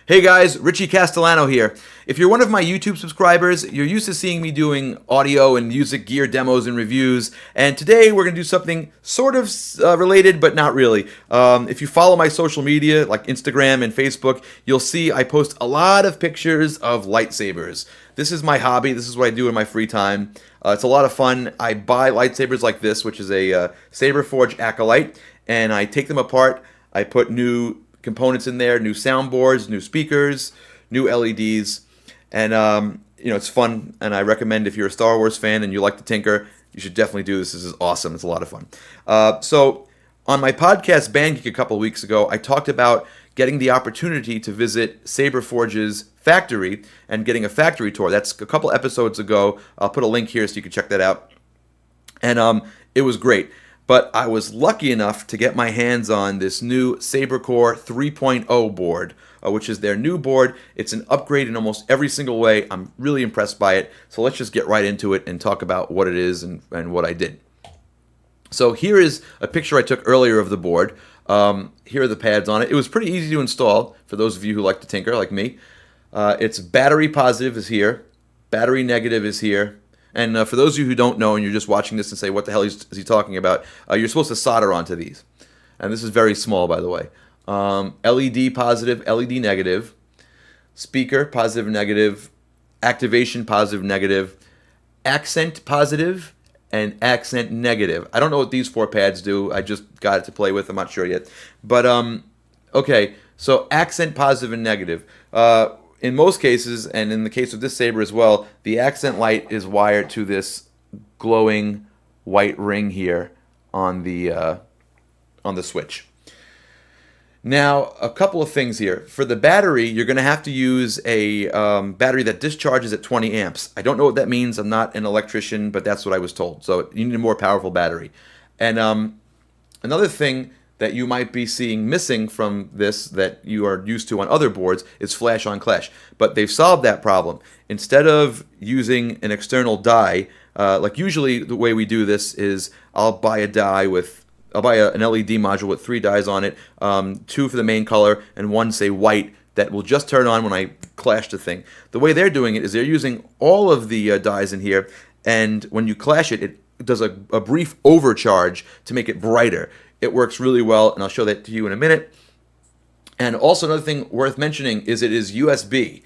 Hey guys, Richie Castellano here. If you're one of my YouTube subscribers, you're used to seeing me doing audio and music gear demos and reviews, and today we're going to do something sort of related, but not really. If you follow my social media, like Instagram and Facebook, you'll see I post a lot of pictures of lightsabers. This is my hobby. This is what I do in my free time. It's a lot of fun. I buy lightsabers like this, which is a SaberForge Acolyte, and I take them apart. I put new components in there, new soundboards, new speakers, new LEDs, and it's fun. And I recommend if you're a Star Wars fan and you like to tinker, you should definitely do this. This is awesome. It's a lot of fun. So on my podcast Band Geek a couple weeks ago, I talked about getting the opportunity to visit SaberForge's factory and getting a factory tour. That's a couple episodes ago. I'll put a link here so you can check that out. And it was great. But I was lucky enough to get my hands on this new SaberCore 3.0 board, which is their new board. It's an upgrade in almost every single way. I'm really impressed by it. So let's just get right into it and talk about what it is and what I did. So here is a picture I took earlier of the board. Here are the pads on it. It was pretty easy to install for those of you who like to tinker like me. Its battery positive is here. Battery negative is here. And for those of you who don't know and you're just watching this and say, what the hell is he talking about? You're supposed to solder onto these. And this is very small, by the way. LED positive, LED negative, speaker positive, negative, activation positive, negative, accent positive, and accent negative. I don't know what these four pads do. I just got it to play with. I'm not sure yet. But, okay, so accent positive and negative. In most cases, and in the case of this saber as well, the accent light is wired to this glowing white ring here on the switch. Now, a couple of things here. For the battery, you're going to have to use a battery that discharges at 20 amps. I don't know what that means. I'm not an electrician, but that's what I was told. So you need a more powerful battery. And another thing that you might be seeing missing from this that you are used to on other boards is flash on clash. But they've solved that problem. Instead of using an external die, like usually the way we do this is I'll buy an LED module with 3 dies on it, 2 for the main color and 1 say white that will just turn on when I clash the thing. The way they're doing it is they're using all of the dies in here, and when you clash it, it does a brief overcharge to make it brighter. It works really well, and I'll show that to you in a minute. And also another thing worth mentioning is it is USB.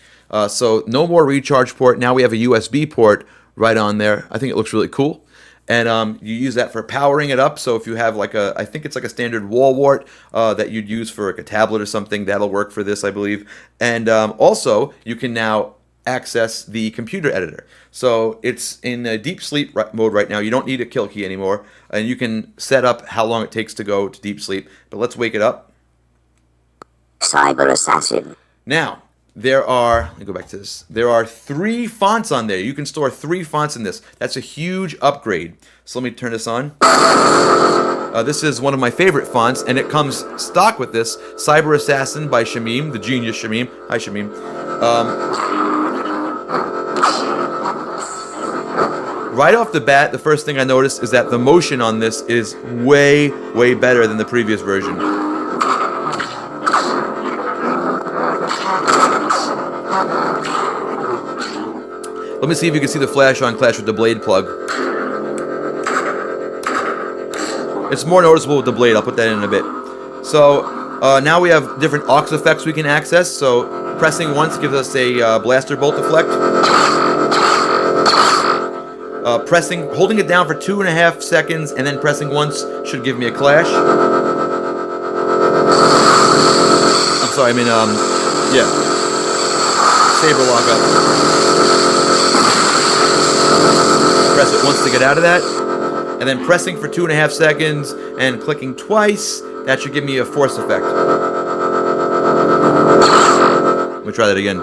So no more recharge port. Now we have a USB port right on there. I think it looks really cool. And you use that for powering it up. So if you have I think it's like a standard wall wart that you'd use for like a tablet or something, that'll work for this, I believe. And also you can now access the computer editor. So it's in a deep sleep mode right now. You don't need a kill key anymore, and you can set up how long it takes to go to deep sleep. But let's wake it up. Cyber Assassin. Now, let me go back to this. There are 3 fonts on there. You can store 3 fonts in this. That's a huge upgrade. So let me turn this on. This is one of my favorite fonts, and it comes stock with this. Cyber Assassin by Shamim, the genius Shamim. Hi, Shamim. Right off the bat, the first thing I noticed is that the motion on this is way, way better than the previous version. Let me see if you can see the flash on clash with the blade plug. It's more noticeable with the blade. I'll put that in a bit. So now we have different aux effects we can access. So pressing once gives us a blaster bolt effect. Holding it down for 2.5 seconds and then pressing once should give me a clash. I'm sorry, yeah. Saber lock up. Press it once to get out of that. And then pressing for 2.5 seconds and clicking twice, that should give me a force effect. Let me try that again.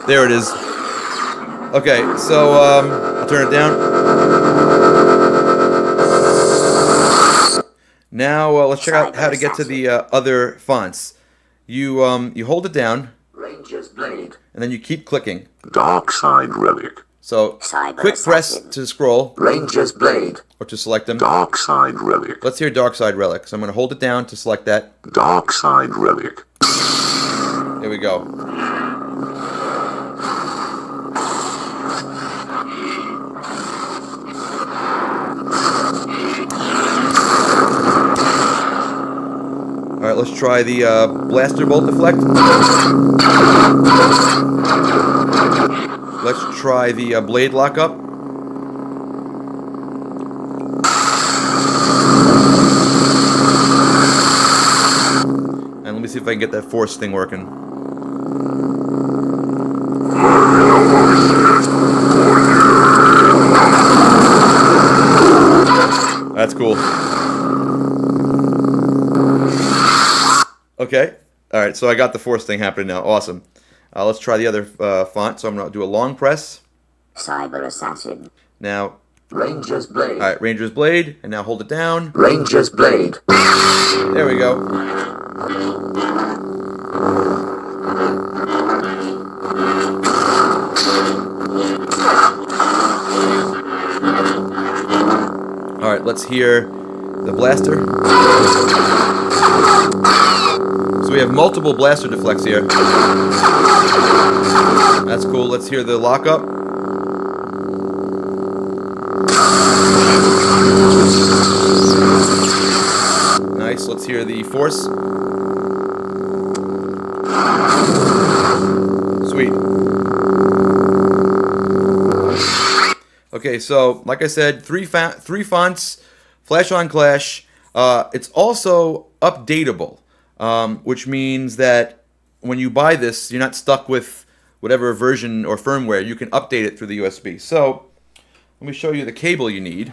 There it is. Okay, so I'll turn it down. Now let's check out how to get to the other fonts. you hold it down, Ranger's Blade. and then you keep clicking. Dark Side Relic. So Cyber quick press Assassin. to scroll Ranger's Blade. or to select them. Dark Side Relic. Let's hear Dark Side Relic. So I'm going to hold it down to select that. Dark Side Relic. There we go. All right, let's try the blaster bolt deflect. Let's try the blade lockup. And let me see if I can get that force thing working. That's cool. Okay. All right, so I got the force thing happening now. Awesome. Let's try the other font. So I'm going to do a long press. Cyber Assassin. Now, Ranger's Blade. all right, Ranger's Blade, and now hold it down. Ranger's Blade. There we go. All right, let's hear the blaster. So we have multiple blaster deflects here. That's cool. Let's hear the lockup. Nice. Let's hear the force. Sweet. Okay, so like I said, three fonts, flash on clash. It's also updatable, which means that when you buy this, you're not stuck with whatever version or firmware. You can update it through the USB. So let me show you the cable you need.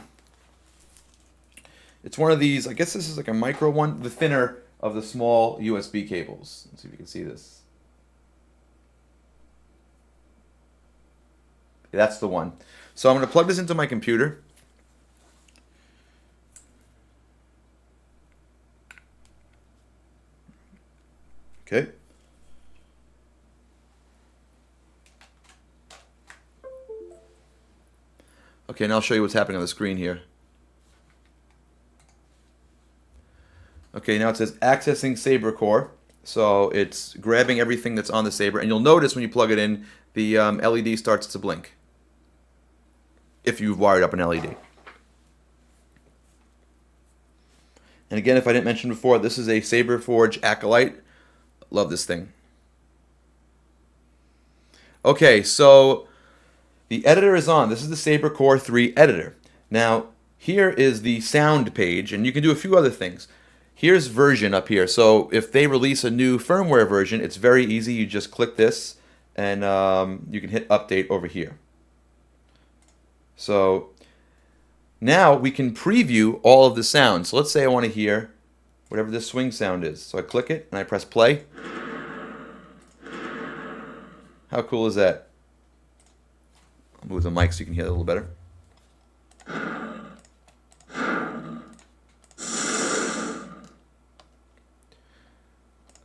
It's one of these, I guess this is like a micro one, the thinner of the small USB cables. Let's see if you can see this. Yeah, that's the one. So I'm going to plug this into my computer. Okay. Okay, now I'll show you what's happening on the screen here. Okay, now it says accessing SaberCore. So it's grabbing everything that's on the Saber. And you'll notice when you plug it in, the LED starts to blink. If you've wired up an LED. And again, if I didn't mention before, this is a SaberForge Acolyte. Love this thing. Okay, so the editor is on. This is the SaberCore 3 editor. Now, here is the sound page, and you can do a few other things. Here's version up here. So if they release a new firmware version, it's very easy. You just click this, and you can hit update over here. So now we can preview all of the sounds. So let's say I want to hear whatever this swing sound is. So I click it and I press play. How cool is that? I'll move the mic so you can hear it a little better.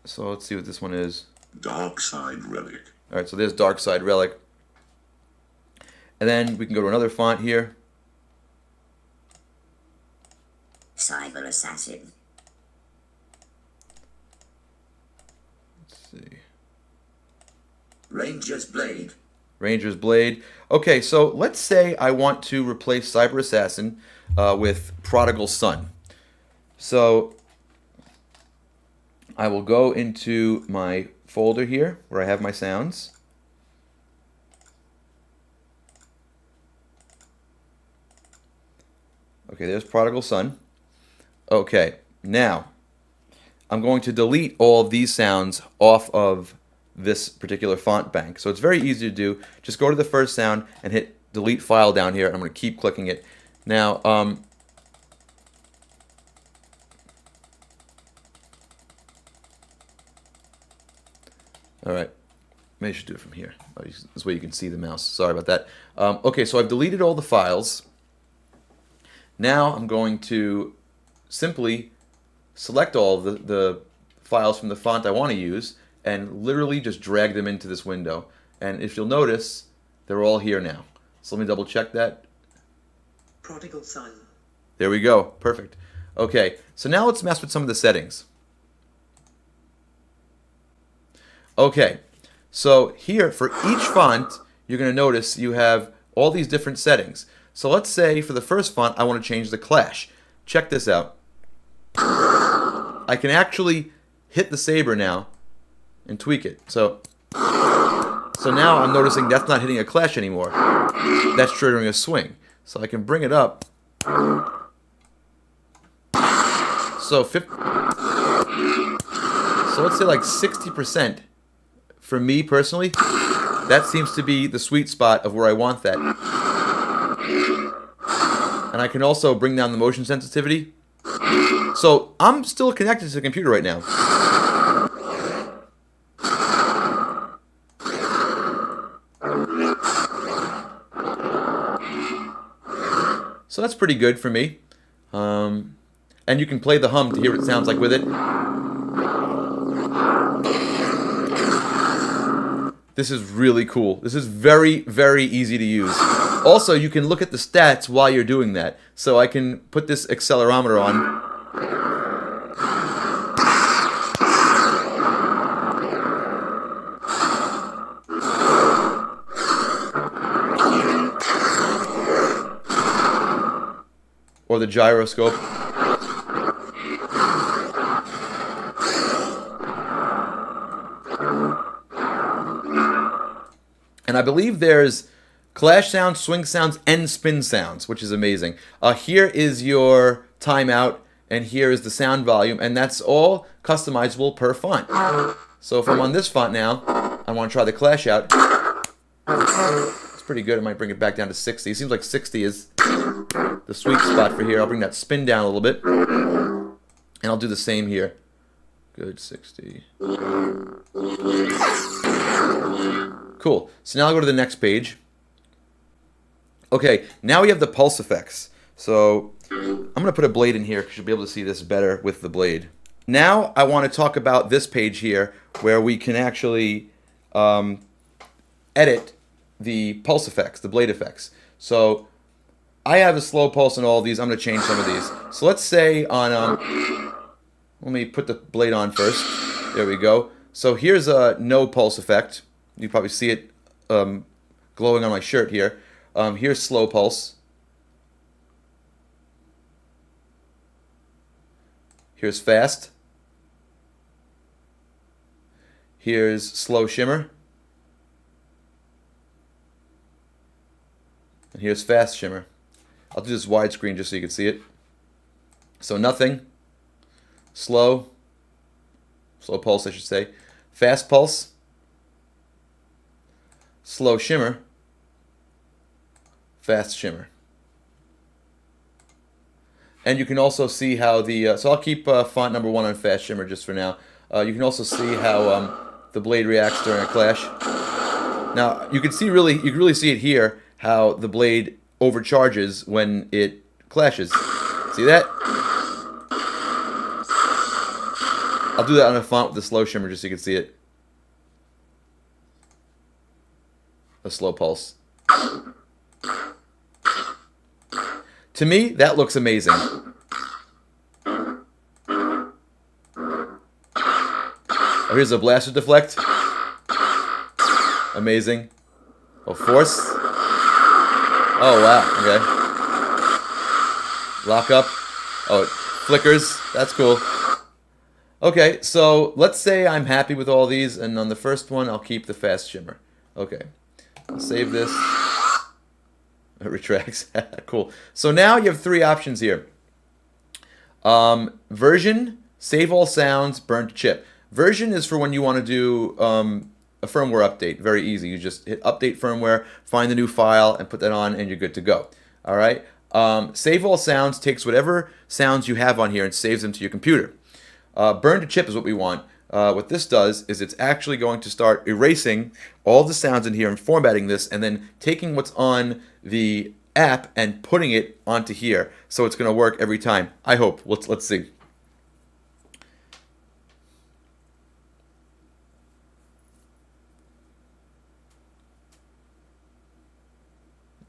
So let's see what this one is. Dark Side Relic. All right, so there's Dark Side Relic. And then we can go to another font here. Cyber Assassin. Let's see. Ranger's Blade. Ranger's Blade. Okay, so let's say I want to replace Cyber Assassin with Prodigal Son. So I will go into my folder here where I have my sounds. Okay, there's Prodigal Son. Okay, now I'm going to delete all of these sounds off of this particular font bank. So it's very easy to do. Just go to the first sound and hit delete file down here. I'm going to keep clicking it. Now, all right. Maybe I should do it from here. This way you can see the mouse. Sorry about that. Okay, so I've deleted all the files. Now I'm going to simply select all of the files from the font I want to use and literally just drag them into this window. And if you'll notice, they're all here now. So let me double check that. Prodigal son. There we go. Perfect. Okay, so now let's mess with some of the settings. Okay, so here for each font, you're going to notice you have all these different settings. So let's say for the first font, I want to change the clash. Check this out. I can actually hit the saber now and tweak it. So now I'm noticing that's not hitting a clash anymore. That's triggering a swing. So I can bring it up. So let's say like 60%. For me personally, that seems to be the sweet spot of where I want that. And I can also bring down the motion sensitivity. So I'm still connected to the computer right now. So that's pretty good for me. And you can play the hum to hear what it sounds like with it. This is really cool. This is very, very easy to use. Also, you can look at the stats while you're doing that. So I can put this accelerometer on. Or the gyroscope. And I believe there's clash sounds, swing sounds, and spin sounds, which is amazing. Here is your timeout, and here is the sound volume, and that's all customizable per font. So if I'm on this font now, I want to try the clash out. It's pretty good. I might bring it back down to 60. It seems like 60 is the sweet spot for here. I'll bring that spin down a little bit, and I'll do the same here. Good, 60. Cool. So now I'll go to the next page. Okay, now we have the pulse effects. So I'm going to put a blade in here because you'll be able to see this better with the blade. Now I want to talk about this page here where we can actually edit the pulse effects, the blade effects. So I have a slow pulse in all of these. I'm going to change some of these. So let's say on, let me put the blade on first. There we go. So here's a no pulse effect. You probably see it glowing on my shirt here. Here's slow pulse. Here's fast. Here's slow shimmer. And here's fast shimmer. I'll do this widescreen just so you can see it. So nothing. Slow pulse I should say. Fast pulse. Slow shimmer, fast shimmer. And you can also see how the, so I'll keep font number 1 on fast shimmer just for now. You can also see how the blade reacts during a clash. Now you can really see it here, how the blade overcharges when it clashes. See that? I'll do that on a font with the slow shimmer just so you can see it. A slow pulse. To me, that looks amazing. Oh, here's a blaster deflect. Amazing. Oh, force. Oh, wow. Okay. Lock up. Oh, it flickers. That's cool. Okay, so let's say I'm happy with all these, and on the first one, I'll keep the fast shimmer. Okay. I'll save this. It retracts. Cool. So now you have 3 options here. Version, save all sounds, burn to chip. Version is for when you want to do a firmware update. Very easy. You just hit update firmware, find the new file, and put that on, and you're good to go. All right. Save all sounds takes whatever sounds you have on here and saves them to your computer. Burn to chip is what we want. What this does is it's actually going to start erasing all the sounds in here and formatting this and then taking what's on the app and putting it onto here. So it's going to work every time. I hope. Let's see.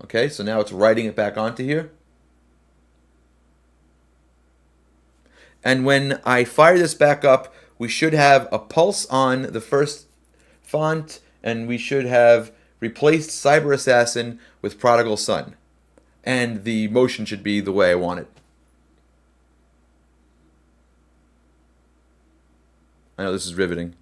Okay, so now it's writing it back onto here. And when I fire this back up, we should have a pulse on the first font, and we should have replaced Cyber Assassin with Prodigal Son. And the motion should be the way I want it. I know this is riveting.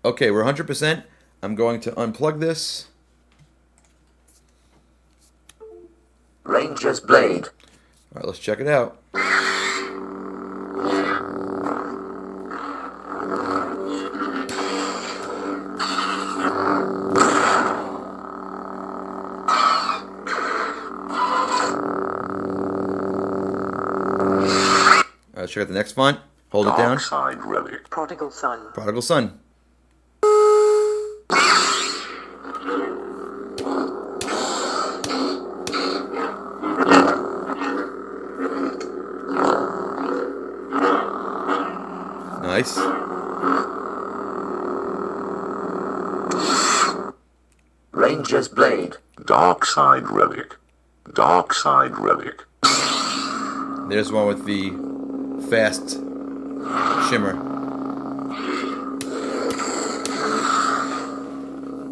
Okay, we're 100%. I'm going to unplug this. Ranger's Blade. All right, let's check it out. All right, let's check out the next font. Hold it down. Dark Side Relic. Prodigal Son. Prodigal Son. Nice. Ranger's Blade. Dark Side Relic. Dark Side Relic. There's one with the fast shimmer.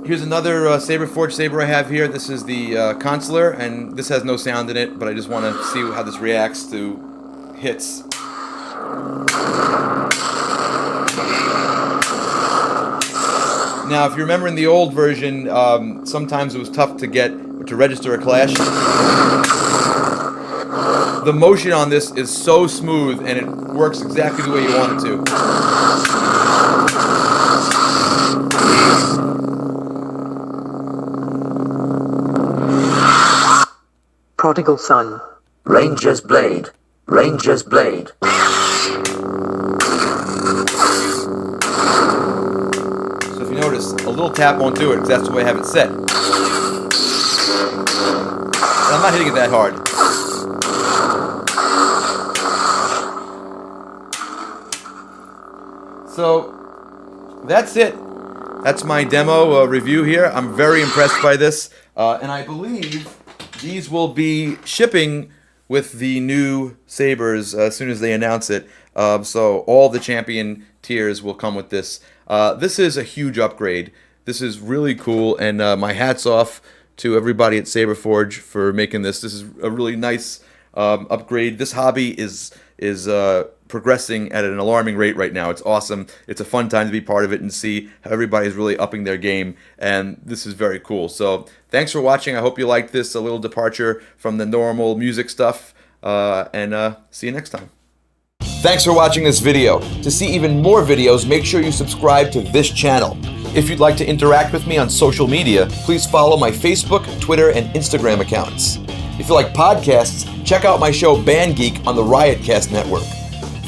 Here's another SaberForge Saber I have here. This is the consular, and this has no sound in it, but I just want to see how this reacts to hits. Now, if you remember in the old version, sometimes it was tough to register a clash. The motion on this is so smooth, and it works exactly the way you want it to. Prodigal Son. Ranger's Blade. Ranger's Blade. So if you notice, a little tap won't do it, because that's the way I have it set. And I'm not hitting it that hard. So that's it. That's my demo review here. I'm very impressed by this, and I believe these will be shipping with the new Sabers as soon as they announce it. So all the champion tiers will come with this. This is a huge upgrade. This is really cool, and my hat's off to everybody at SaberForge for making this. This is a really nice upgrade. This hobby is progressing at an alarming rate right now. It's awesome. It's a fun time to be part of it and see how everybody's really upping their game, and this is very cool. So thanks for watching. I hope you liked this, a little departure from the normal music stuff, and see you next time. Thanks for watching this video. To see even more videos, make sure you subscribe to this channel. If you'd like to interact with me on social media, please follow my Facebook, Twitter, and Instagram accounts. If you like podcasts, check out my show Band Geek on the Riotcast Network.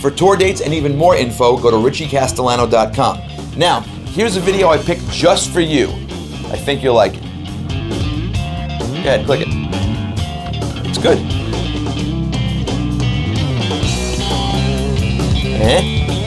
For tour dates and even more info, go to richiecastellano.com. Now, here's a video I picked just for you. I think you'll like it. Go ahead, click it. It's good. Eh?